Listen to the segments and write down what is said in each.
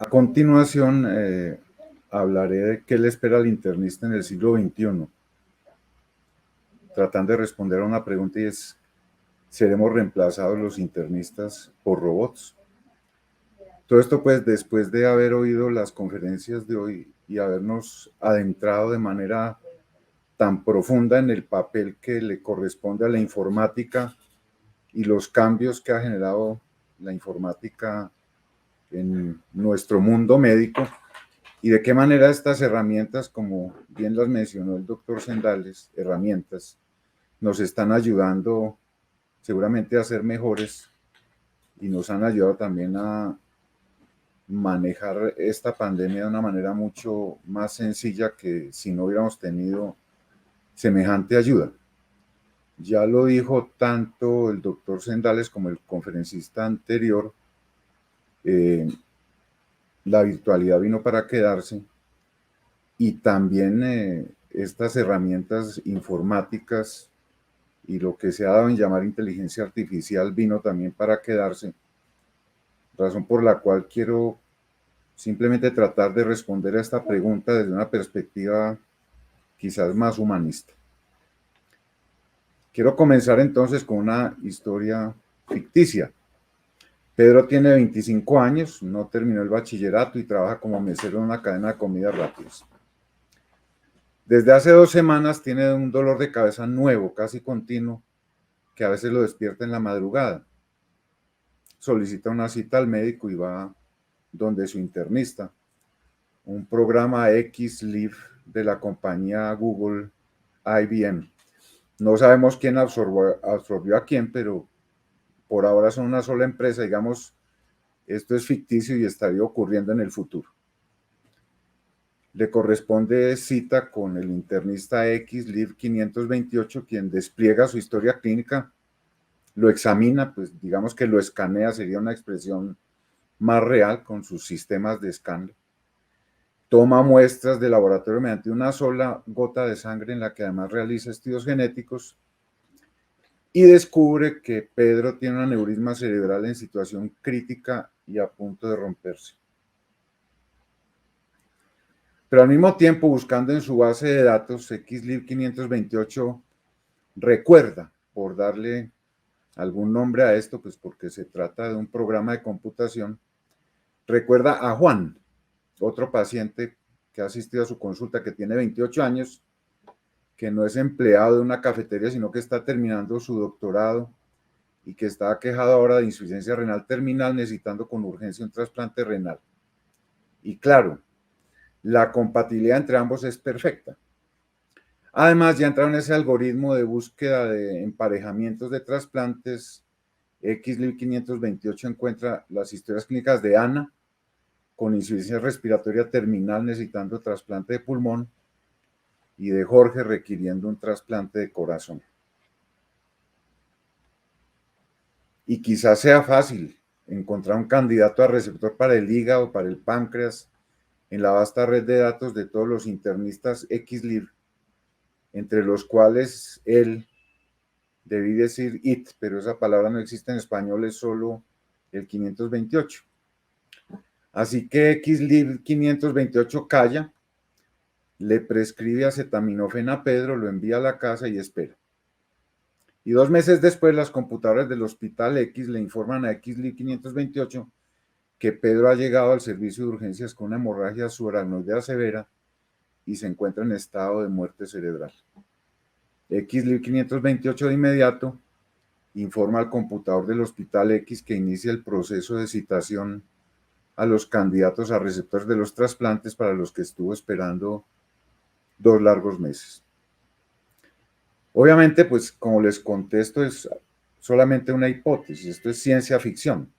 A continuación, hablaré de qué le espera al internista en el siglo XXI, tratando de responder a una pregunta y es, ¿seremos reemplazados los internistas por robots? Todo esto pues después de haber oído las conferencias de hoy y habernos adentrado de manera tan profunda en el papel que le corresponde a la informática y los cambios que ha generado la informática en nuestro mundo médico, y de qué manera estas herramientas, como bien las mencionó el doctor Sendales, herramientas, nos están ayudando seguramente a ser mejores y nos han ayudado también a manejar esta pandemia de una manera mucho más sencilla que si no hubiéramos tenido semejante ayuda. Ya lo dijo tanto el doctor Sendales como el conferencista anterior, la virtualidad vino para quedarse y también estas herramientas informáticas y lo que se ha dado en llamar inteligencia artificial vino también para quedarse, razón por la cual quiero simplemente tratar de responder a esta pregunta desde una perspectiva quizás más humanista. Quiero comenzar entonces con una historia ficticia. Pedro tiene 25 años, no terminó el bachillerato y trabaja como mesero en una cadena de comidas rápidas. Desde hace 2 semanas tiene un dolor de cabeza nuevo, casi continuo, que a veces lo despierta en la madrugada. Solicita una cita al médico y va donde su internista, un programa XLive de la compañía Google IBM. No sabemos quién absorbió a quién, pero por ahora son una sola empresa, digamos, esto es ficticio y estaría ocurriendo en el futuro. Le corresponde cita con el internista XLive 528, quien despliega su historia clínica, lo examina, pues digamos que lo escanea, sería una expresión más real con sus sistemas de escáner. Toma muestras de laboratorio mediante una sola gota de sangre en la que además realiza estudios genéticos y descubre que Pedro tiene un aneurisma cerebral en situación crítica y a punto de romperse. Pero al mismo tiempo, buscando en su base de datos, XLive 528 recuerda, por darle algún nombre a esto, pues porque se trata de un programa de computación, recuerda a Juan, otro paciente que ha asistido a su consulta, que tiene 28 años, que no es empleado de una cafetería, sino que está terminando su doctorado y que está aquejado ahora de insuficiencia renal terminal, necesitando con urgencia un trasplante renal. Y claro, la compatibilidad entre ambos es perfecta. Además, ya entraron en ese algoritmo de búsqueda de emparejamientos de trasplantes. XLive 528 encuentra las historias clínicas de Ana, con insuficiencia respiratoria terminal necesitando trasplante de pulmón, y de Jorge requiriendo un trasplante de corazón. Y quizás sea fácil encontrar un candidato a receptor para el hígado, para el páncreas, en la vasta red de datos de todos los internistas XLive, entre los cuales él, debí decir IT, pero esa palabra no existe en español, es solo el 528. Así que XLive 528 calla, le prescribe acetaminofén a Pedro, lo envía a la casa y espera. Y 2 meses después, las computadoras del Hospital X le informan a XLive 528 que Pedro ha llegado al servicio de urgencias con una hemorragia subaracnoidea severa y se encuentra en estado de muerte cerebral. XLive 528 de inmediato informa al computador del Hospital X que inicia el proceso de citación a los candidatos a receptores de los trasplantes para los que estuvo esperando 2 largos meses. Obviamente, pues como les contesto, es solamente una hipótesis, esto es ciencia ficción.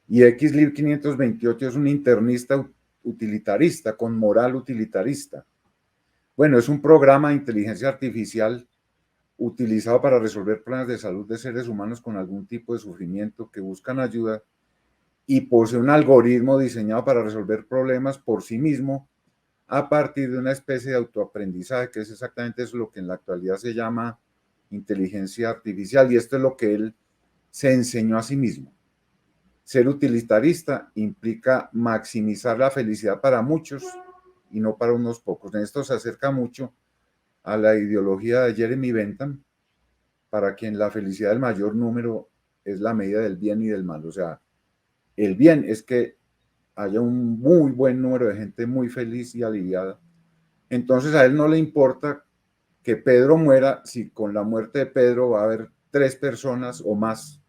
Y XLive 528 es un internista utilitarista, con moral utilitarista. Bueno, es un programa de inteligencia artificial utilizado para resolver problemas de salud de seres humanos con algún tipo de sufrimiento que buscan ayuda, y posee un algoritmo diseñado para resolver problemas por sí mismo a partir de una especie de autoaprendizaje, que es exactamente eso lo que en la actualidad se llama inteligencia artificial, y esto es lo que él se enseñó a sí mismo. Ser utilitarista implica maximizar la felicidad para muchos y no para unos pocos. En esto se acerca mucho a la ideología de Jeremy Bentham, para quien la felicidad del mayor número es la medida del bien y del mal. O sea, el bien es que haya un muy buen número de gente muy feliz y aliviada. Entonces a él no le importa que Pedro muera si con la muerte de Pedro va a haber 3 personas o más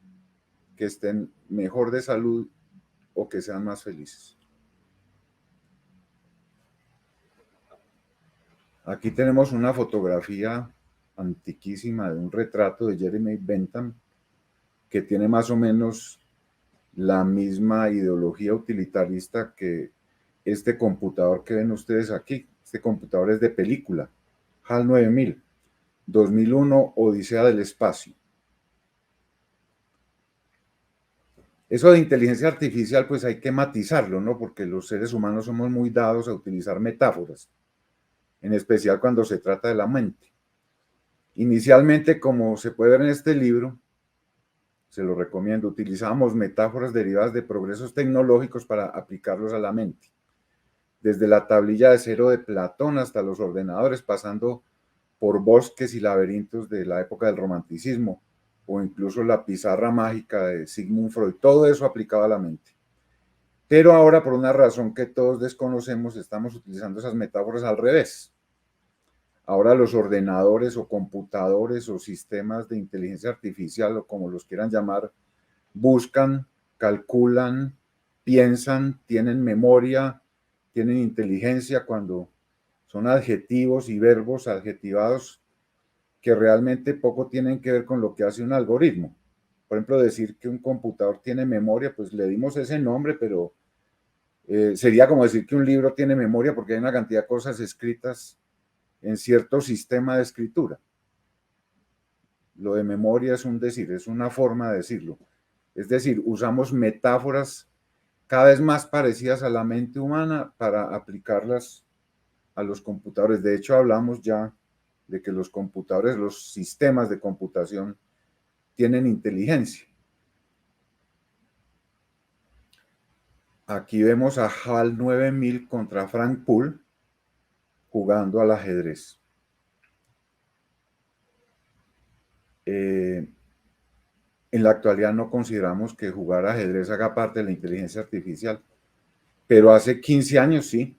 que estén mejor de salud o que sean más felices. Aquí tenemos una fotografía antiquísima de un retrato de Jeremy Bentham que tiene más o menos la misma ideología utilitarista que este computador que ven ustedes aquí. Este computador es de película, HAL 9000, 2001, Odisea del Espacio. Eso de inteligencia artificial, pues hay que matizarlo, ¿no? Porque los seres humanos somos muy dados a utilizar metáforas, en especial cuando se trata de la mente. Inicialmente, como se puede ver en este libro, se lo recomiendo, utilizábamos metáforas derivadas de progresos tecnológicos para aplicarlos a la mente. Desde la tablilla de cero de Platón hasta los ordenadores, pasando por bosques y laberintos de la época del romanticismo, o incluso la pizarra mágica de Sigmund Freud, todo eso aplicado a la mente. Pero ahora, por una razón que todos desconocemos, estamos utilizando esas metáforas al revés. Ahora los ordenadores o computadores o sistemas de inteligencia artificial, o como los quieran llamar, buscan, calculan, piensan, tienen memoria, tienen inteligencia, cuando son adjetivos y verbos adjetivados que realmente poco tienen que ver con lo que hace un algoritmo. Por ejemplo, decir que un computador tiene memoria, pues le dimos ese nombre, pero sería como decir que un libro tiene memoria porque hay una cantidad de cosas escritas en cierto sistema de escritura. Lo de memoria es un decir, es una forma de decirlo. Es decir, usamos metáforas cada vez más parecidas a la mente humana para aplicarlas a los computadores. De hecho, hablamos ya de que los computadores, los sistemas de computación tienen inteligencia. Aquí vemos a HAL 9000 contra Frank Poole jugando al ajedrez. En la actualidad no consideramos que jugar ajedrez haga parte de la inteligencia artificial, pero hace 15 años sí.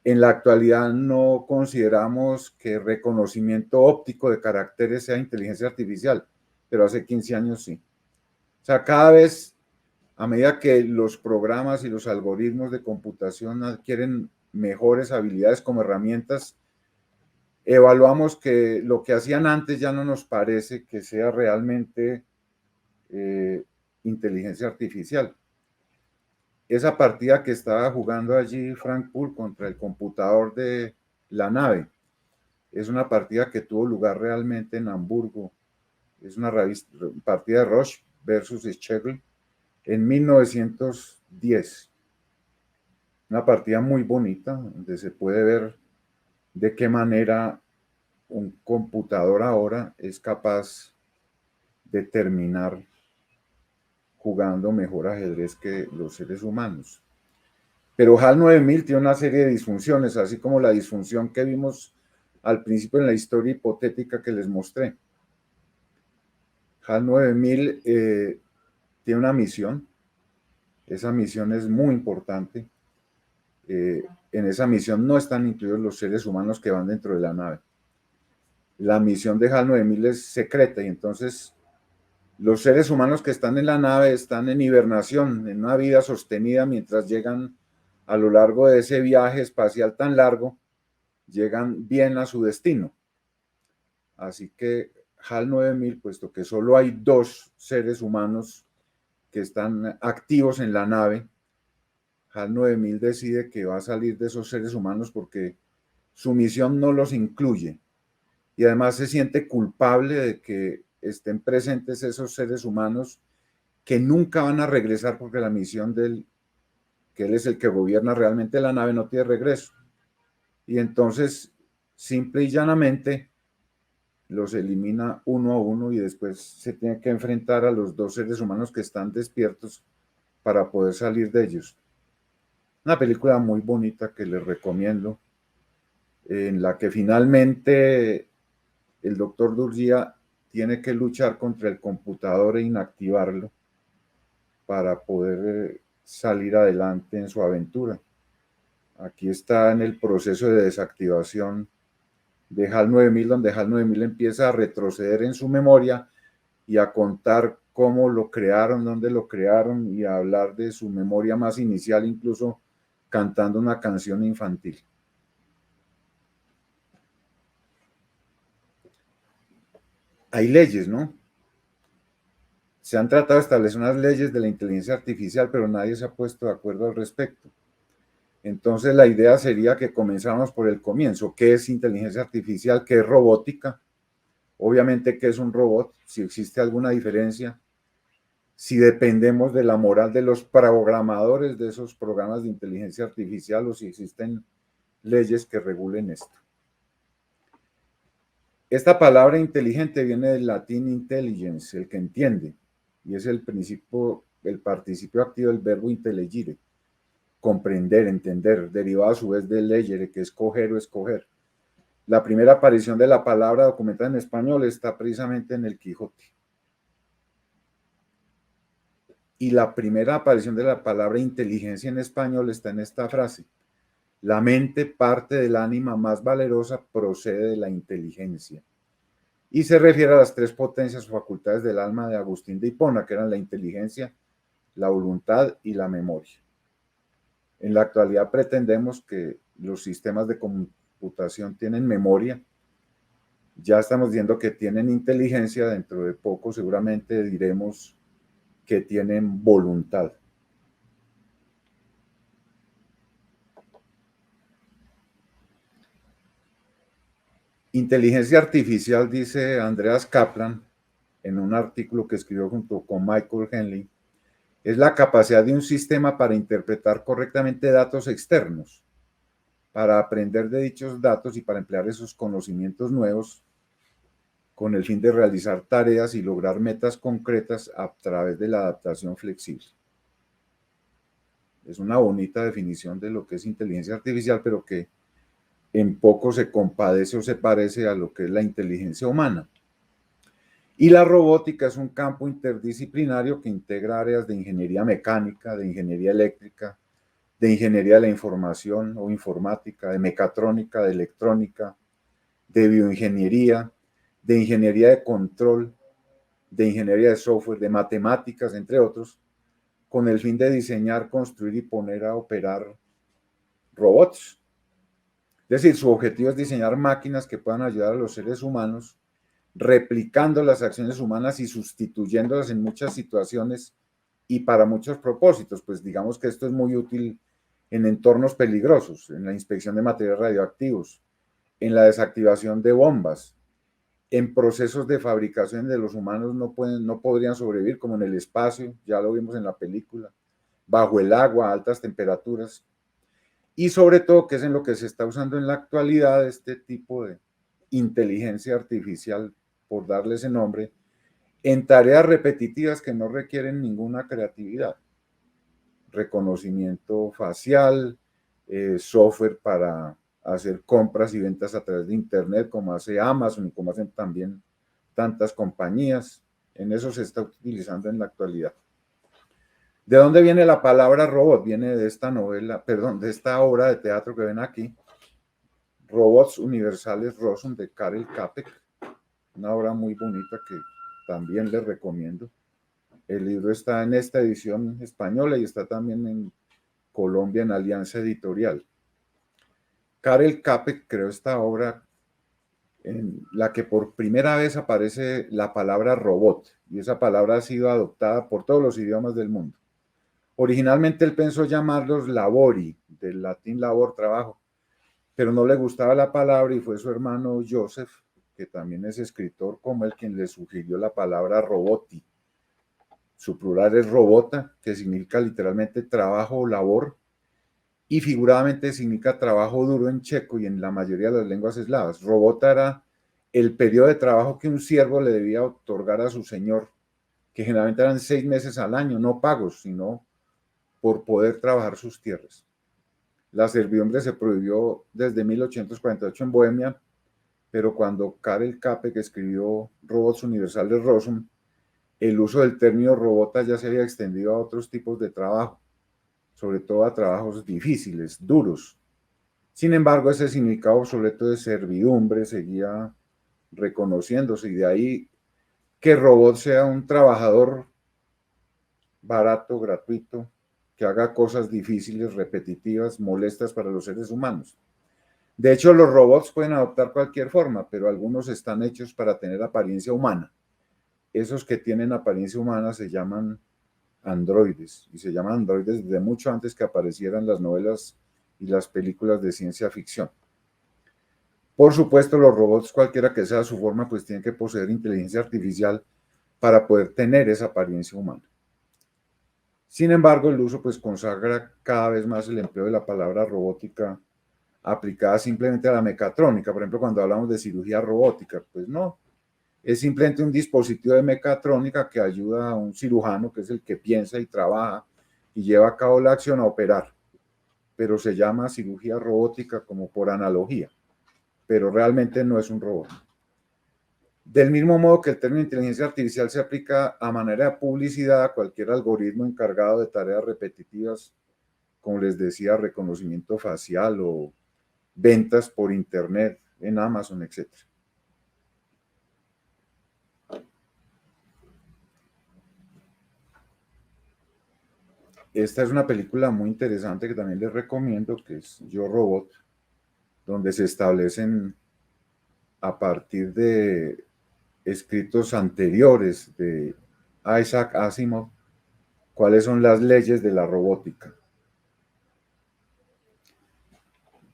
En la actualidad no consideramos que reconocimiento óptico de caracteres sea inteligencia artificial, pero hace 15 años sí. O sea, cada vez, a medida que los programas y los algoritmos de computación adquieren mejores habilidades como herramientas, evaluamos que lo que hacían antes ya no nos parece que sea realmente inteligencia artificial. Esa partida que estaba jugando allí Frank Poole contra el computador de la nave es una partida que tuvo lugar realmente en Hamburgo. Es una partida de Roche versus Schlegel en 1910. Una partida muy bonita, donde se puede ver de qué manera un computador ahora es capaz de terminar jugando mejor ajedrez que los seres humanos. Pero HAL 9000 tiene una serie de disfunciones, así como la disfunción que vimos al principio en la historia hipotética que les mostré. HAL 9000 tiene una misión. Esa misión es muy importante. En esa misión no están incluidos los seres humanos que van dentro de la nave. La misión de HAL 9000 es secreta y entonces los seres humanos que están en la nave están en hibernación, en una vida sostenida mientras llegan a lo largo de ese viaje espacial tan largo, llegan bien a su destino. Así que HAL 9000, puesto que solo hay 2 seres humanos que están activos en la nave, HAL 9000 decide que va a salir de esos seres humanos porque su misión no los incluye. Y además se siente culpable de que estén presentes esos seres humanos que nunca van a regresar porque la misión que él es el que gobierna realmente la nave, no tiene regreso. Y entonces, simple y llanamente, los elimina uno a uno y después se tiene que enfrentar a los 2 seres humanos que están despiertos para poder salir de ellos. Una película muy bonita que les recomiendo, en la que finalmente el doctor Durgia tiene que luchar contra el computador e inactivarlo para poder salir adelante en su aventura. Aquí está en el proceso de desactivación de HAL 9000, donde HAL 9000 empieza a retroceder en su memoria y a contar cómo lo crearon, dónde lo crearon y a hablar de su memoria más inicial, incluso cantando una canción infantil. Hay leyes, ¿no? Se han tratado de establecer unas leyes de la inteligencia artificial, pero nadie se ha puesto de acuerdo al respecto. Entonces la idea sería que comenzáramos por el comienzo. ¿Qué es inteligencia artificial? ¿Qué es robótica? Obviamente, ¿qué es un robot? Si existe alguna diferencia. Si dependemos de la moral de los programadores de esos programas de inteligencia artificial o si existen leyes que regulen esto. Esta palabra inteligente viene del latín intelligence, el que entiende, y es el participio activo del verbo intellegire, comprender, entender, derivado a su vez de legere, que es coger o escoger. La primera aparición de la palabra documentada en español está precisamente en el Quijote. Y la primera aparición de la palabra inteligencia en español está en esta frase: la mente, parte del ánima más valerosa, procede de la inteligencia. Y se refiere a las tres potencias o facultades del alma de Agustín de Hipona, que eran la inteligencia, la voluntad y la memoria. En la actualidad pretendemos que los sistemas de computación tienen memoria. Ya estamos viendo que tienen inteligencia, dentro de poco seguramente diremos que tienen voluntad. Inteligencia artificial, dice Andreas Kaplan en un artículo que escribió junto con Michael Henley, es la capacidad de un sistema para interpretar correctamente datos externos, para aprender de dichos datos y para emplear esos conocimientos nuevos con el fin de realizar tareas y lograr metas concretas a través de la adaptación flexible. Es una bonita definición de lo que es inteligencia artificial, pero que en poco se compadece o se parece a lo que es la inteligencia humana. Y la robótica es un campo interdisciplinario que integra áreas de ingeniería mecánica, de ingeniería eléctrica, de ingeniería de la información o informática, de mecatrónica, de electrónica, de bioingeniería, de ingeniería de control, de ingeniería de software, de matemáticas, entre otros, con el fin de diseñar, construir y poner a operar robots. Es decir, su objetivo es diseñar máquinas que puedan ayudar a los seres humanos, replicando las acciones humanas y sustituyéndolas en muchas situaciones y para muchos propósitos. Pues digamos que esto es muy útil en entornos peligrosos, en la inspección de materiales radioactivos, en la desactivación de bombas, en procesos de fabricación de los humanos no podrían sobrevivir, como en el espacio, ya lo vimos en la película, bajo el agua, a altas temperaturas, y sobre todo, que es en lo que se está usando en la actualidad, este tipo de inteligencia artificial, por darle ese nombre, en tareas repetitivas que no requieren ninguna creatividad. Reconocimiento facial, software para hacer compras y ventas a través de Internet, como hace Amazon y como hacen también tantas compañías. En eso se está utilizando en la actualidad. ¿De dónde viene la palabra robot? Viene de esta novela, perdón, de esta obra de teatro que ven aquí, Robots Universales Rossum, de Karel Capek, una obra muy bonita que también les recomiendo. El libro está en esta edición española y está también en Colombia en Alianza Editorial. Karel Capek creó esta obra en la que por primera vez aparece la palabra robot, y esa palabra ha sido adoptada por todos los idiomas del mundo. Originalmente él pensó llamarlos labori, del latín labor, trabajo, pero no le gustaba la palabra y fue su hermano Joseph, que también es escritor como él, quien le sugirió la palabra roboti. Su plural es robota, que significa literalmente trabajo o labor, y figuradamente significa trabajo duro en checo y en la mayoría de las lenguas eslavas. Robota era el periodo de trabajo que un siervo le debía otorgar a su señor, que generalmente eran 6 meses al año, no pagos, sino por poder trabajar sus tierras. La servidumbre se prohibió desde 1848 en Bohemia, pero cuando Karel Capek escribió Robots Universales Rosum, el uso del término robota ya se había extendido a otros tipos de trabajo, sobre todo a trabajos difíciles, duros. Sin embargo, ese significado obsoleto de servidumbre seguía reconociéndose, y de ahí que robot sea un trabajador barato, gratuito, que haga cosas difíciles, repetitivas, molestas para los seres humanos. De hecho, los robots pueden adoptar cualquier forma, pero algunos están hechos para tener apariencia humana. Esos que tienen apariencia humana se llaman androides, y se llaman androides desde mucho antes que aparecieran las novelas y las películas de ciencia ficción. Por supuesto, los robots, cualquiera que sea su forma, pues tienen que poseer inteligencia artificial para poder tener esa apariencia humana. Sin embargo, el uso pues consagra cada vez más el empleo de la palabra robótica aplicada simplemente a la mecatrónica. Por ejemplo, cuando hablamos de cirugía robótica, pues no, es simplemente un dispositivo de mecatrónica que ayuda a un cirujano, que es el que piensa y trabaja y lleva a cabo la acción, a operar. Pero se llama cirugía robótica como por analogía, pero realmente no es un robot. Del mismo modo que el término inteligencia artificial se aplica a manera de publicidad a cualquier algoritmo encargado de tareas repetitivas, como les decía, reconocimiento facial o ventas por internet en Amazon, etc. Esta es una película muy interesante que también les recomiendo, que es Yo Robot, donde se establecen a partir de escritos anteriores de Isaac Asimov cuáles son las leyes de la robótica.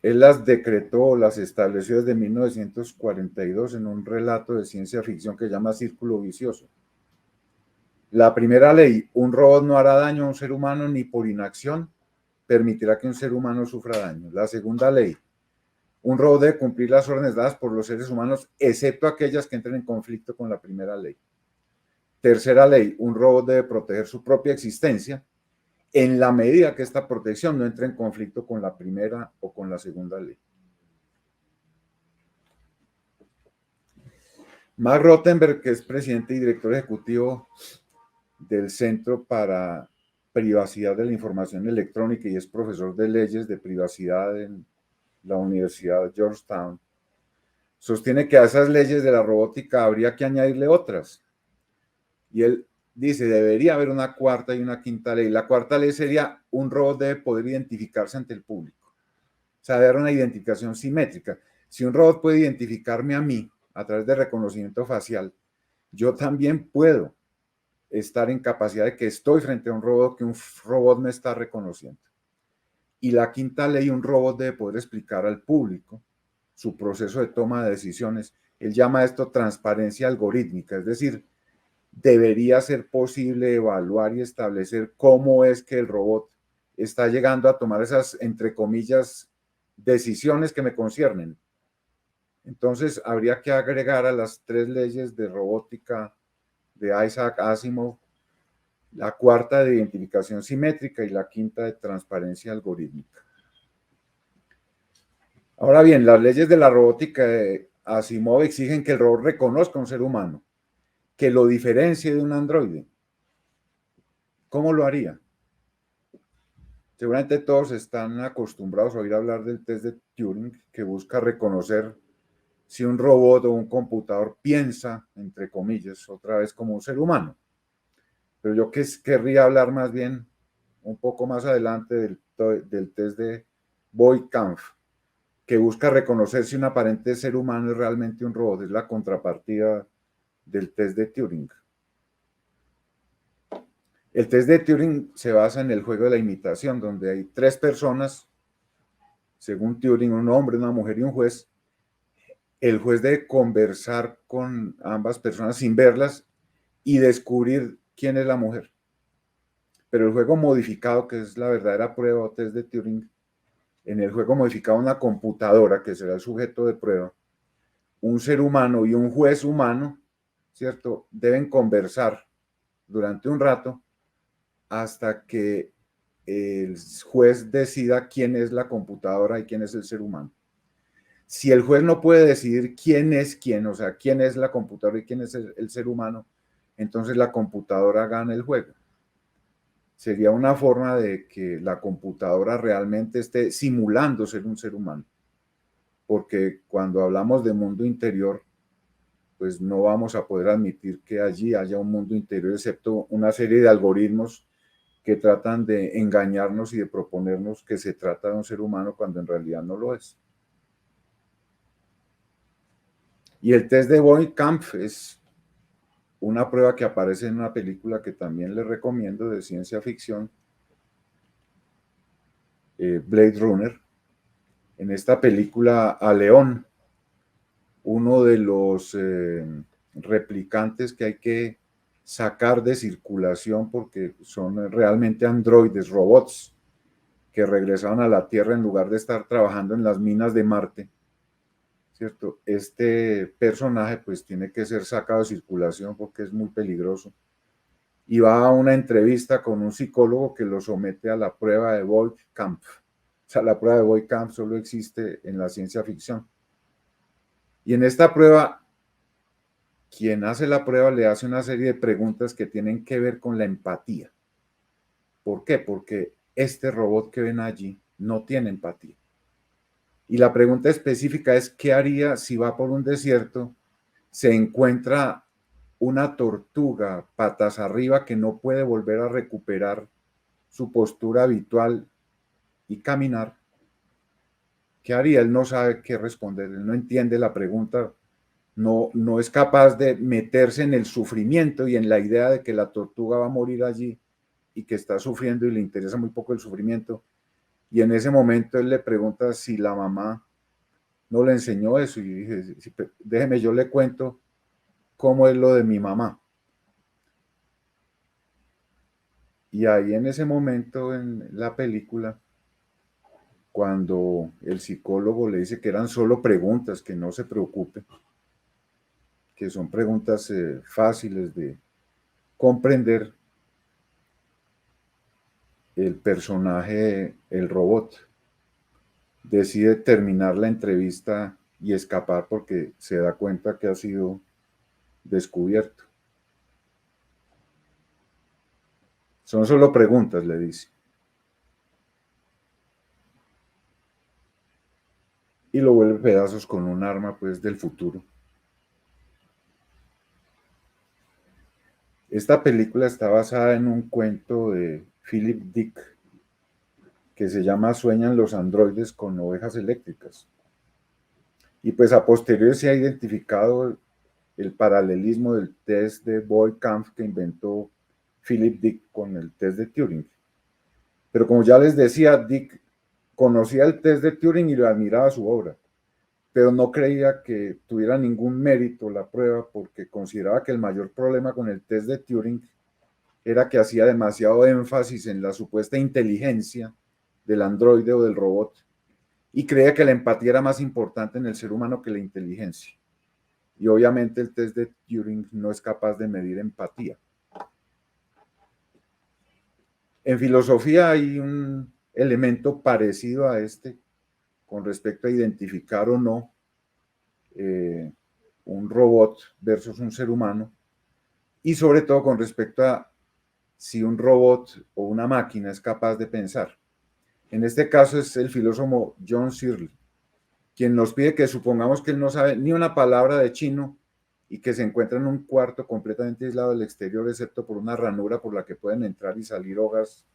Él las decretó, las estableció desde 1942 en un relato de ciencia ficción que se llama Círculo Vicioso. La primera ley: un robot no hará daño a un ser humano ni por inacción permitirá que un ser humano sufra daño. La segunda ley: un robot debe cumplir las órdenes dadas por los seres humanos, excepto aquellas que entren en conflicto con la primera ley. Tercera ley: un robot debe proteger su propia existencia en la medida que esta protección no entre en conflicto con la primera o con la segunda ley. Mark Rothenberg, que es presidente y director ejecutivo del Centro para Privacidad de la Información Electrónica y es profesor de leyes de privacidad en la Universidad de Georgetown, sostiene que a esas leyes de la robótica habría que añadirle otras. Y él dice, debería haber una cuarta y una quinta ley. La cuarta ley sería: un robot debe poder identificarse ante el público. O sea, debe haber una identificación simétrica. Si un robot puede identificarme a mí a través de reconocimiento facial, yo también puedo estar en capacidad de que estoy frente a un robot, que un robot me está reconociendo. Y la quinta ley: un robot debe poder explicar al público su proceso de toma de decisiones. Él llama esto transparencia algorítmica, es decir, debería ser posible evaluar y establecer cómo es que el robot está llegando a tomar esas, entre comillas, decisiones que me conciernen. Entonces, habría que agregar a las tres leyes de robótica de Isaac Asimov la cuarta de identificación simétrica y la quinta de transparencia algorítmica. Ahora bien, las leyes de la robótica de Asimov exigen que el robot reconozca a un ser humano, que lo diferencie de un androide. ¿Cómo lo haría? Seguramente todos están acostumbrados a oír hablar del test de Turing, que busca reconocer si un robot o un computador piensa, entre comillas, otra vez como un ser humano. Pero yo querría hablar más bien un poco más adelante del test de Boyd-Kampf, que busca reconocer si un aparente ser humano es realmente un robot. Es la contrapartida del test de Turing. El test de Turing se basa en el juego de la imitación, donde hay tres personas, según Turing, un hombre, una mujer y un juez. El juez debe conversar con ambas personas sin verlas y descubrir quién es la mujer. Pero el juego modificado, que es la verdadera prueba o test de Turing, en el juego modificado una computadora, que será el sujeto de prueba, un ser humano y un juez humano, ¿cierto?, deben conversar durante un rato hasta que el juez decida quién es la computadora y quién es el ser humano. Si el juez no puede decidir quién es quién, o sea, quién es la computadora y quién es el ser humano, entonces la computadora gana el juego. Sería una forma de que la computadora realmente esté simulando ser un ser humano. Porque cuando hablamos de mundo interior, pues no vamos a poder admitir que allí haya un mundo interior, excepto una serie de algoritmos que tratan de engañarnos y de proponernos que se trata de un ser humano cuando en realidad no lo es. Y el test de Boy-Kampf es una prueba que aparece en una película que también les recomiendo de ciencia ficción, Blade Runner. En esta película, a León, uno de los replicantes que hay que sacar de circulación porque son realmente androides, robots, que regresaron a la Tierra en lugar de estar trabajando en las minas de Marte, ¿cierto? Este personaje pues tiene que ser sacado de circulación porque es muy peligroso. Y va a una entrevista con un psicólogo que lo somete a la prueba de Boy-Kampf. O sea, la prueba de Boy-Kampf solo existe en la ciencia ficción. Y en esta prueba, quien hace la prueba le hace una serie de preguntas que tienen que ver con la empatía. ¿Por qué? Porque este robot que ven allí no tiene empatía. Y la pregunta específica es, ¿qué haría si va por un desierto, se encuentra una tortuga patas arriba que no puede volver a recuperar su postura habitual y caminar? ¿Qué haría? Él no sabe qué responder, él no entiende la pregunta, no es capaz de meterse en el sufrimiento y en la idea de que la tortuga va a morir allí y que está sufriendo y le interesa muy poco el sufrimiento. Y en ese momento él le pregunta si la mamá no le enseñó eso y dije, déjeme, yo le cuento cómo es lo de mi mamá. Y ahí en ese momento en la película, cuando el psicólogo le dice que eran solo preguntas, que no se preocupe, que son preguntas fáciles de comprender, el personaje, el robot, decide terminar la entrevista y escapar porque se da cuenta que ha sido descubierto. Son solo preguntas, le dice. Y lo vuelve pedazos con un arma, pues, del futuro. Esta película está basada en un cuento de Philip Dick que se llama Sueñan los androides con ovejas eléctricas. Y pues a posteriori se ha identificado el paralelismo del test de Boy-Kampf que inventó Philip Dick con el test de Turing. Pero como ya les decía, Dick conocía el test de Turing y le admiraba su obra, pero no creía que tuviera ningún mérito la prueba porque consideraba que el mayor problema con el test de Turing era que hacía demasiado énfasis en la supuesta inteligencia del androide o del robot y creía que la empatía era más importante en el ser humano que la inteligencia. Y obviamente el test de Turing no es capaz de medir empatía. En filosofía hay un elemento parecido a este con respecto a identificar o no un robot versus un ser humano y sobre todo con respecto a si un robot o una máquina es capaz de pensar. En este caso es el filósofo John Searle, quien nos pide que supongamos que él no sabe ni una palabra de chino y que se encuentra en un cuarto completamente aislado del exterior, excepto por una ranura por la que pueden entrar y salir hojas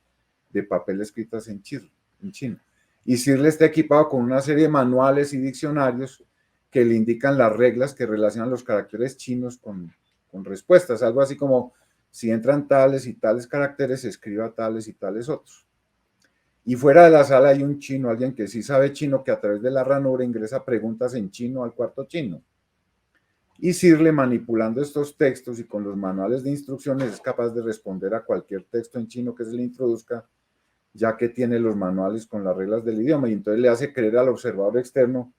de papel escritas en chino. Y Searle está equipado con una serie de manuales y diccionarios que le indican las reglas que relacionan los caracteres chinos con respuestas, algo así como si entran tales y tales caracteres, escriba tales y tales otros. Y fuera de la sala hay un chino, alguien que sí sabe chino, que a través de la ranura ingresa preguntas en chino al cuarto chino. Y Searle, manipulando estos textos y con los manuales de instrucciones, es capaz de responder a cualquier texto en chino que se le introduzca, ya que tiene los manuales con las reglas del idioma. Y entonces le hace creer al observador externo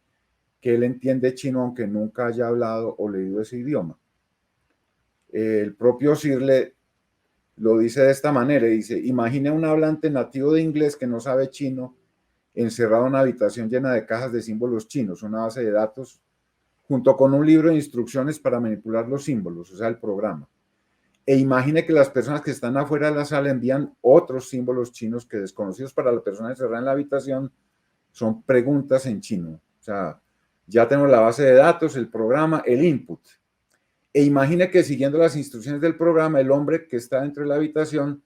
que él entiende chino, aunque nunca haya hablado o leído ese idioma. El propio Searle lo dice de esta manera, dice, imagine un hablante nativo de inglés que no sabe chino, encerrado en una habitación llena de cajas de símbolos chinos, una base de datos, junto con un libro de instrucciones para manipular los símbolos, o sea, el programa. E imagine que las personas que están afuera de la sala envían otros símbolos chinos que desconocidos para la persona encerrada en la habitación son preguntas en chino. O sea, ya tenemos la base de datos, el programa, el input. E imagine que siguiendo las instrucciones del programa, el hombre que está dentro de la habitación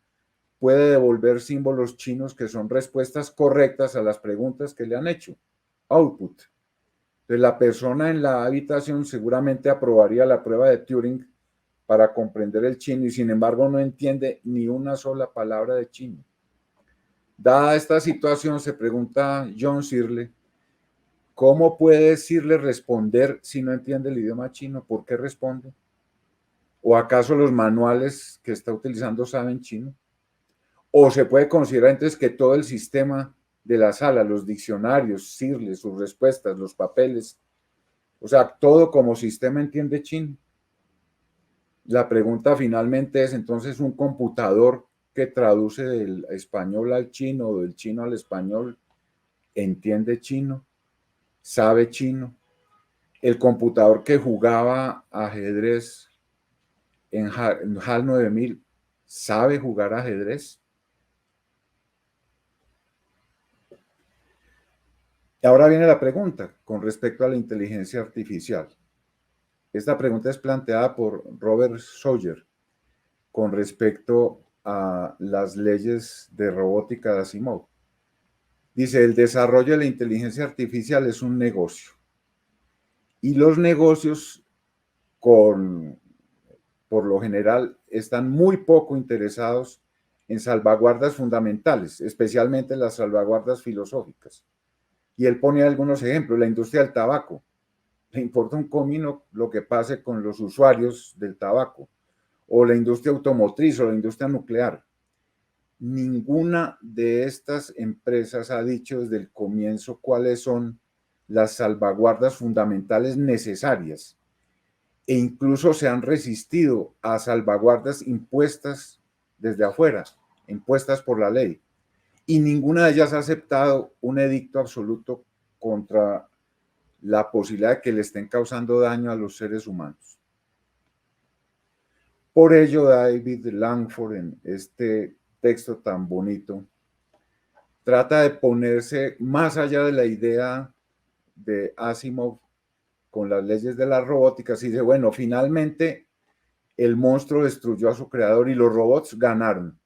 puede devolver símbolos chinos que son respuestas correctas a las preguntas que le han hecho. Output. Entonces, la persona en la habitación seguramente aprobaría la prueba de Turing para comprender el chino y sin embargo no entiende ni una sola palabra de chino. Dada esta situación, se pregunta John Searle, ¿cómo puede Searle responder si no entiende el idioma chino? ¿Por qué responde? ¿O acaso los manuales que está utilizando saben chino? ¿O se puede considerar entonces que todo el sistema de la sala, los diccionarios, Searle, sus respuestas, los papeles, o sea, todo como sistema entiende chino? La pregunta finalmente es, entonces, un computador que traduce del español al chino o del chino al español, ¿entiende chino? ¿Sabe chino? El computador que jugaba ajedrez en HAL 9000, ¿sabe jugar ajedrez? Y ahora viene la pregunta con respecto a la inteligencia artificial. Esta pregunta es planteada por Robert Sawyer con respecto a las leyes de robótica de Asimov. Dice, el desarrollo de la inteligencia artificial es un negocio. Y los negocios, por lo general, están muy poco interesados en salvaguardas fundamentales, especialmente las salvaguardas filosóficas. Y él pone algunos ejemplos, la industria del tabaco. Le importa un comino lo que pase con los usuarios del tabaco, o la industria automotriz o la industria nuclear. Ninguna de estas empresas ha dicho desde el comienzo cuáles son las salvaguardas fundamentales necesarias e incluso se han resistido a salvaguardas impuestas desde afuera, impuestas por la ley. Y ninguna de ellas ha aceptado un edicto absoluto contra la posibilidad de que le estén causando daño a los seres humanos. Por ello, David Langford, en este texto tan bonito, trata de ponerse más allá de la idea de Asimov con las leyes de la robótica. Y dice, bueno, finalmente el monstruo destruyó a su creador y los robots ganaron.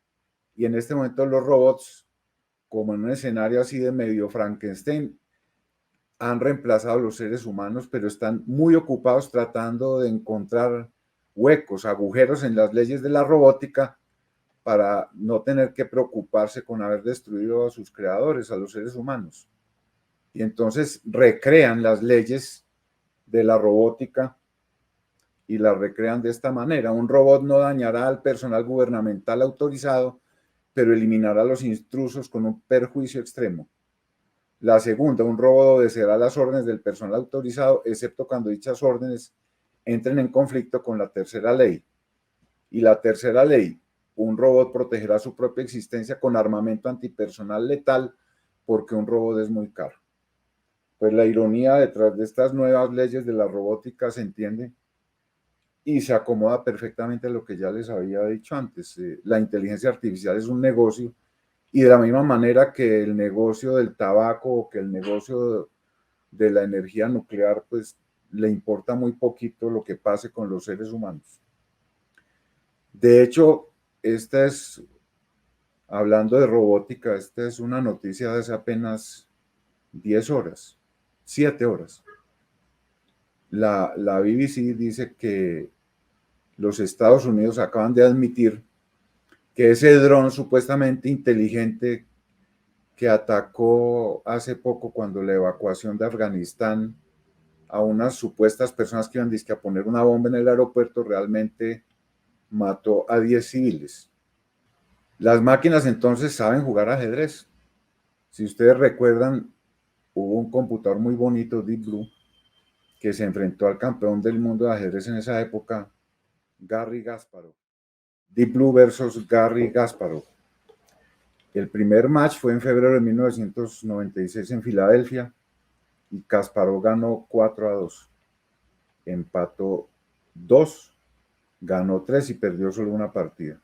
Y en este momento los robots, como en un escenario así de medio Frankenstein, han reemplazado a los seres humanos, pero están muy ocupados tratando de encontrar huecos, agujeros en las leyes de la robótica para no tener que preocuparse con haber destruido a sus creadores, a los seres humanos. Y entonces recrean las leyes de la robótica y las recrean de esta manera. Un robot no dañará al personal gubernamental autorizado, pero eliminará a los intrusos con un perjuicio extremo. La segunda, un robot obedecerá las órdenes del personal autorizado, excepto cuando dichas órdenes entren en conflicto con la tercera ley. Y la tercera ley, un robot protegerá su propia existencia con armamento antipersonal letal porque un robot es muy caro. Pues la ironía detrás de estas nuevas leyes de la robótica se entiende y se acomoda perfectamente a lo que ya les había dicho antes. La inteligencia artificial es un negocio y de la misma manera que el negocio del tabaco o que el negocio de la energía nuclear, pues le importa muy poquito lo que pase con los seres humanos. De hecho, esta es, hablando de robótica, esta es una noticia de hace apenas 10 horas, 7 horas. La BBC dice que los Estados Unidos acaban de admitir que ese dron supuestamente inteligente que atacó hace poco cuando la evacuación de Afganistán a unas supuestas personas que iban a poner una bomba en el aeropuerto, realmente mató a 10 civiles. Las máquinas entonces saben jugar ajedrez. Si ustedes recuerdan, hubo un computador muy bonito, Deep Blue, que se enfrentó al campeón del mundo de ajedrez en esa época, Garry Kasparov. Deep Blue versus Garry Kasparov. El primer match fue en febrero de 1996 en Filadelfia y Kasparov ganó 4-2. Empató 2, ganó 3 y perdió solo una partida.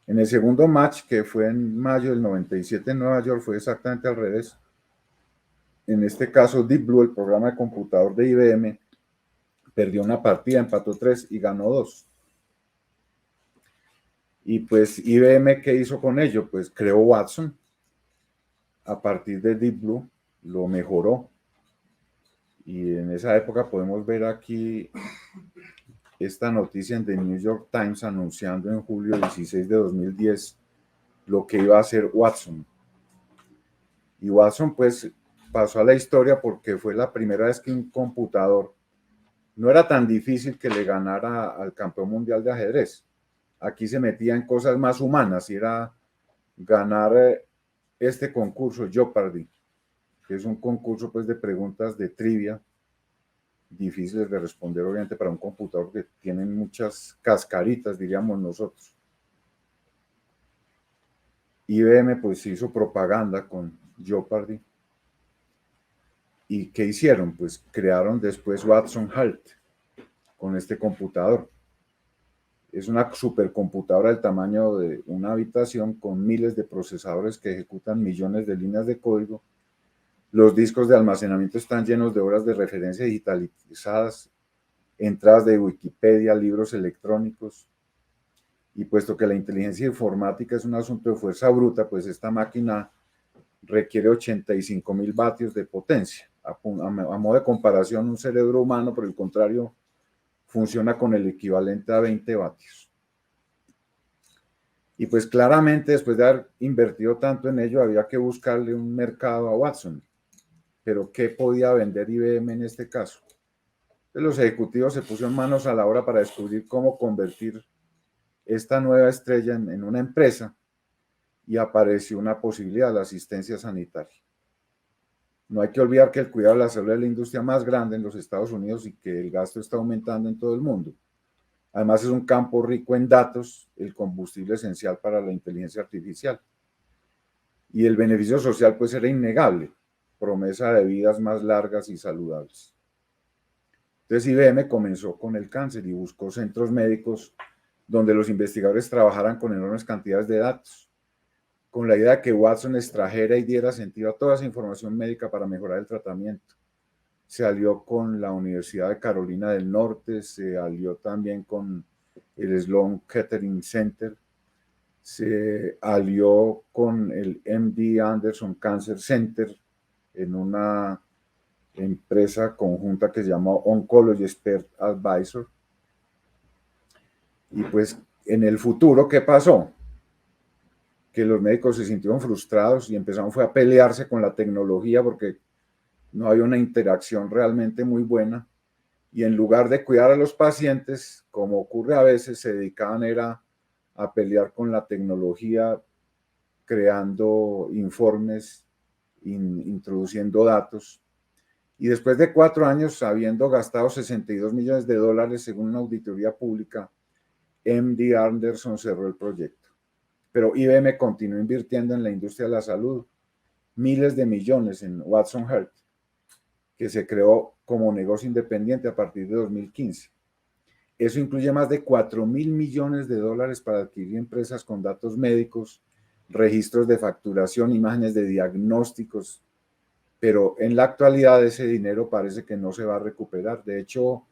En el segundo match, que fue en mayo del 97 en Nueva York, fue exactamente al revés. En este caso, Deep Blue, el programa de computador de IBM, perdió una partida, empató 3 y ganó 2. Y pues IBM, ¿qué hizo con ello? Pues creó Watson a partir de Deep Blue, lo mejoró. Y en esa época podemos ver aquí esta noticia en The New York Times anunciando en julio 16 de 2010 lo que iba a hacer Watson. Y Watson pues pasó a la historia porque fue la primera vez que un computador no era tan difícil que le ganara al campeón mundial de ajedrez. Aquí se metía en cosas más humanas y era ganar este concurso Jeopardy, que es un concurso pues de preguntas de trivia difíciles de responder obviamente para un computador que tienen muchas cascaritas, diríamos nosotros. IBM pues hizo propaganda con Jeopardy. ¿Y qué hicieron? Pues crearon después Watson Halt con este computador. Es una supercomputadora del tamaño de una habitación con miles de procesadores que ejecutan millones de líneas de código. Los discos de almacenamiento están llenos de horas de referencia digitalizadas, entradas de Wikipedia, libros electrónicos. Y puesto que la inteligencia informática es un asunto de fuerza bruta, pues esta máquina requiere 85.000 vatios de potencia. A modo de comparación, un cerebro humano, por el contrario, funciona con el equivalente a 20 vatios. Y pues claramente, después de haber invertido tanto en ello, había que buscarle un mercado a Watson. Pero ¿qué podía vender IBM en este caso? Entonces, los ejecutivos se pusieron manos a la obra para descubrir cómo convertir esta nueva estrella en una empresa y apareció una posibilidad, la asistencia sanitaria. No hay que olvidar que el cuidado de la salud es la industria más grande en los Estados Unidos y que el gasto está aumentando en todo el mundo. Además, es un campo rico en datos, el combustible esencial para la inteligencia artificial. Y el beneficio social pues era innegable, promesa de vidas más largas y saludables. Entonces IBM comenzó con el cáncer y buscó centros médicos donde los investigadores trabajaran con enormes cantidades de datos, con la idea de que Watson extrajera y diera sentido a toda esa información médica para mejorar el tratamiento. Se alió con la Universidad de Carolina del Norte, se alió también con el Sloan Kettering Center, se alió con el MD Anderson Cancer Center en una empresa conjunta que se llamó Oncology Expert Advisor. Y pues en el futuro, ¿qué pasó? Que los médicos se sintieron frustrados y empezaron fue a pelearse con la tecnología porque no había una interacción realmente muy buena. Y en lugar de cuidar a los pacientes, como ocurre a veces, se dedicaban era a pelear con la tecnología, creando informes, introduciendo datos. Y después de 4 años, habiendo gastado $62 millones según una auditoría pública, MD Anderson cerró el proyecto. Pero IBM continuó invirtiendo en la industria de la salud, miles de millones en Watson Health, que se creó como negocio independiente a partir de 2015. Eso incluye más de $4.000 millones para adquirir empresas con datos médicos, registros de facturación, imágenes de diagnósticos, pero en la actualidad ese dinero parece que no se va a recuperar. De hecho,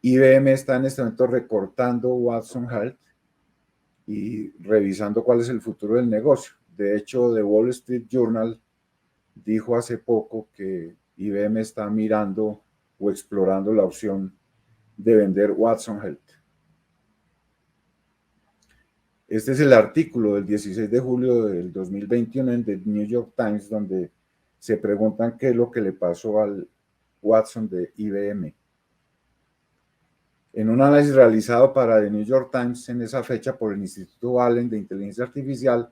IBM está en este momento recortando Watson Health y revisando cuál es el futuro del negocio. De hecho, The Wall Street Journal dijo hace poco que IBM está mirando o explorando la opción de vender Watson Health. Este es el artículo del 16 de julio del 2021 en The New York Times, donde se preguntan qué es lo que le pasó al Watson de IBM. En un análisis realizado para The New York Times en esa fecha por el Instituto Allen de Inteligencia Artificial,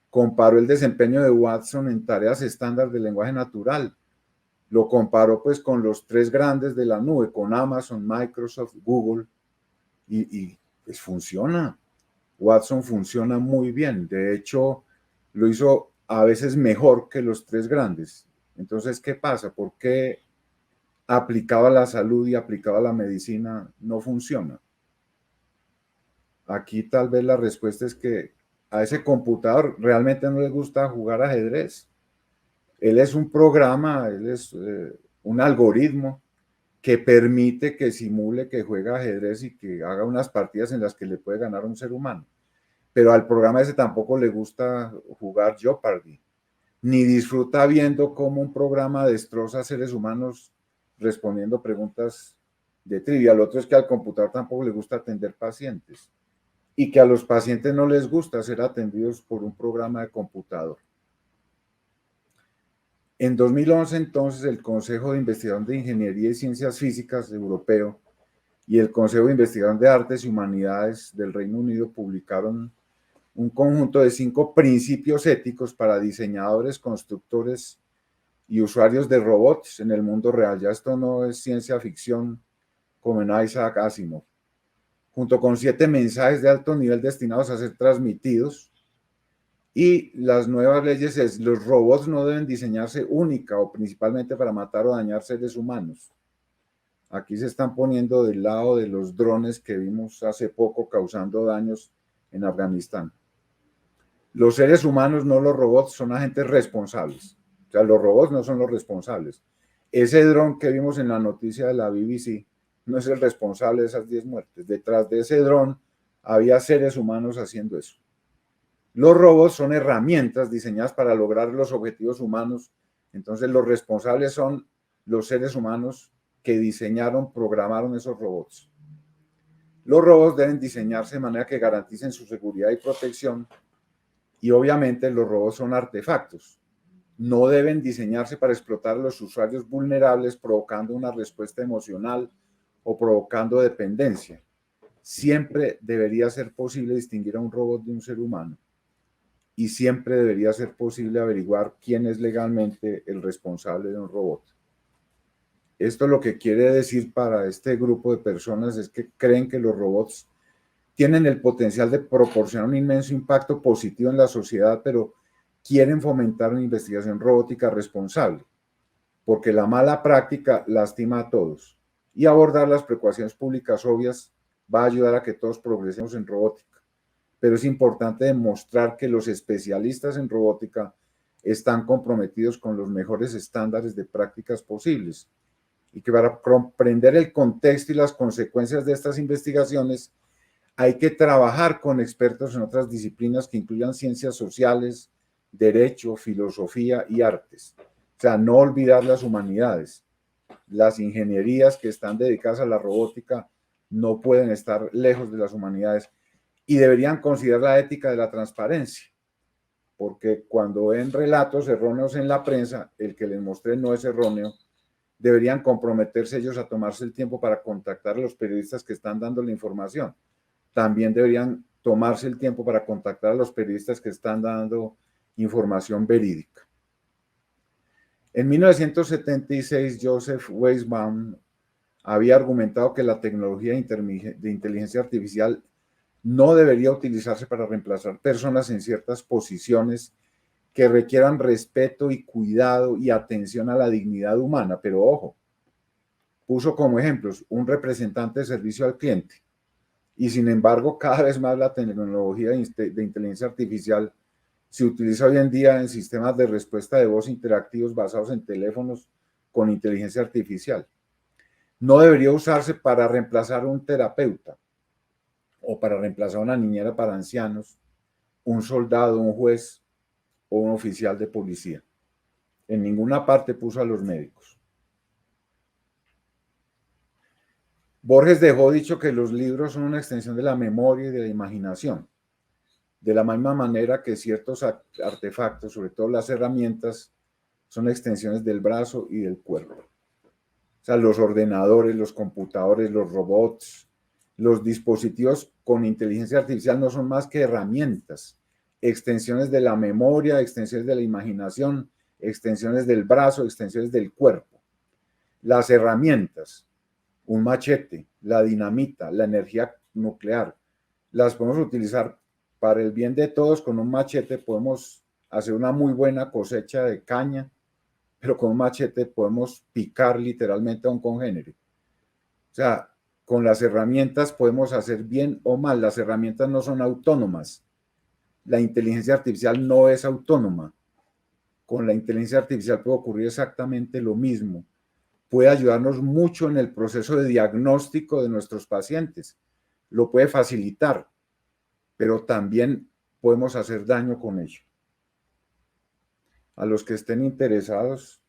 comparó el desempeño de Watson en tareas estándar de lenguaje natural. Lo comparó pues con los 3 grandes de la nube, con Amazon, Microsoft, Google, y pues funciona. Watson funciona muy bien. De hecho, lo hizo a veces mejor que los tres grandes. Entonces, ¿qué pasa? ¿Por qué aplicado a la salud y aplicado a la medicina no funciona? Aquí tal vez la respuesta es que a ese computador realmente no le gusta jugar ajedrez. Él es un programa, él es un algoritmo que permite que simule que juega ajedrez y que haga unas partidas en las que le puede ganar a un ser humano. Pero al programa ese tampoco le gusta jugar Jeopardy, ni disfruta viendo cómo un programa destroza a seres humanos respondiendo preguntas de trivia. Lo otro es que al computador tampoco le gusta atender pacientes y que a los pacientes no les gusta ser atendidos por un programa de computador. En 2011, entonces, el Consejo de Investigación de Ingeniería y Ciencias Físicas europeo y el Consejo de Investigación de Artes y Humanidades del Reino Unido publicaron un conjunto de 5 principios éticos para diseñadores, constructores y usuarios de robots en el mundo real. Ya esto no es ciencia ficción como en Isaac Asimov. Junto con 7 mensajes de alto nivel destinados a ser transmitidos. Y las nuevas leyes es, los robots no deben diseñarse única o principalmente para matar o dañar seres humanos. Aquí se están poniendo del lado de los drones que vimos hace poco causando daños en Afganistán. Los seres humanos, no los robots, son agentes responsables. O sea, los robots no son los responsables. Ese dron que vimos en la noticia de la BBC no es el responsable de esas 10 muertes. Detrás de ese dron había seres humanos haciendo eso. Los robots son herramientas diseñadas para lograr los objetivos humanos. Entonces, los responsables son los seres humanos que diseñaron, programaron esos robots. Los robots deben diseñarse de manera que garanticen su seguridad y protección. Y obviamente los robots son artefactos. No deben diseñarse para explotar a los usuarios vulnerables, provocando una respuesta emocional o provocando dependencia. Siempre debería ser posible distinguir a un robot de un ser humano. Y siempre debería ser posible averiguar quién es legalmente el responsable de un robot. Esto lo que quiere decir para este grupo de personas es que creen que los robots tienen el potencial de proporcionar un inmenso impacto positivo en la sociedad, pero quieren fomentar una investigación robótica responsable, porque la mala práctica lastima a todos. Y abordar las preocupaciones públicas obvias va a ayudar a que todos progresemos en robótica. Pero es importante demostrar que los especialistas en robótica están comprometidos con los mejores estándares de prácticas posibles y que para comprender el contexto y las consecuencias de estas investigaciones hay que trabajar con expertos en otras disciplinas que incluyan ciencias sociales, derecho, filosofía y artes. O sea, no olvidar las humanidades. Las ingenierías que están dedicadas a la robótica no pueden estar lejos de las humanidades y deberían considerar la ética de la transparencia, porque cuando ven relatos erróneos en la prensa, el que les mostré no es erróneo, deberían comprometerse ellos a tomarse el tiempo para contactar a los periodistas que están dando la información. También deberían tomarse el tiempo para contactar a los periodistas que están dando información verídica. En 1976, Joseph Weisbaum había argumentado que la tecnología de inteligencia artificial no debería utilizarse para reemplazar personas en ciertas posiciones que requieran respeto y cuidado y atención a la dignidad humana. Pero ojo, puso como ejemplos un representante de servicio al cliente. Y sin embargo, cada vez más la tecnología de inteligencia artificial se utiliza hoy en día en sistemas de respuesta de voz interactivos basados en teléfonos con inteligencia artificial. No debería usarse para reemplazar un terapeuta o para reemplazar una niñera para ancianos, un soldado, un juez o un oficial de policía. En ninguna parte puso a los médicos. Borges dejó dicho que los libros son una extensión de la memoria y de la imaginación. De la misma manera que ciertos artefactos, sobre todo las herramientas, son extensiones del brazo y del cuerpo. O sea, los ordenadores, los computadores, los robots, los dispositivos con inteligencia artificial no son más que herramientas, extensiones de la memoria, extensiones de la imaginación, extensiones del brazo, extensiones del cuerpo. Las herramientas, un machete, la dinamita, la energía nuclear, las podemos utilizar para el bien de todos, con un machete podemos hacer una muy buena cosecha de caña, pero con un machete podemos picar literalmente a un congénere. O sea, con las herramientas podemos hacer bien o mal. Las herramientas no son autónomas. La inteligencia artificial no es autónoma. Con la inteligencia artificial puede ocurrir exactamente lo mismo. Puede ayudarnos mucho en el proceso de diagnóstico de nuestros pacientes. Lo puede facilitar, pero también podemos hacer daño con ello. A los que estén interesados,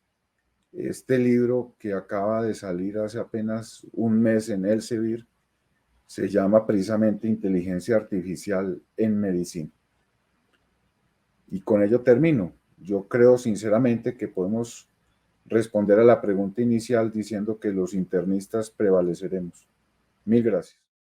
este libro que acaba de salir hace apenas un mes en Elsevier se llama precisamente Inteligencia Artificial en Medicina. Y con ello termino. Yo creo sinceramente que podemos responder a la pregunta inicial diciendo que los internistas prevaleceremos. Mil gracias.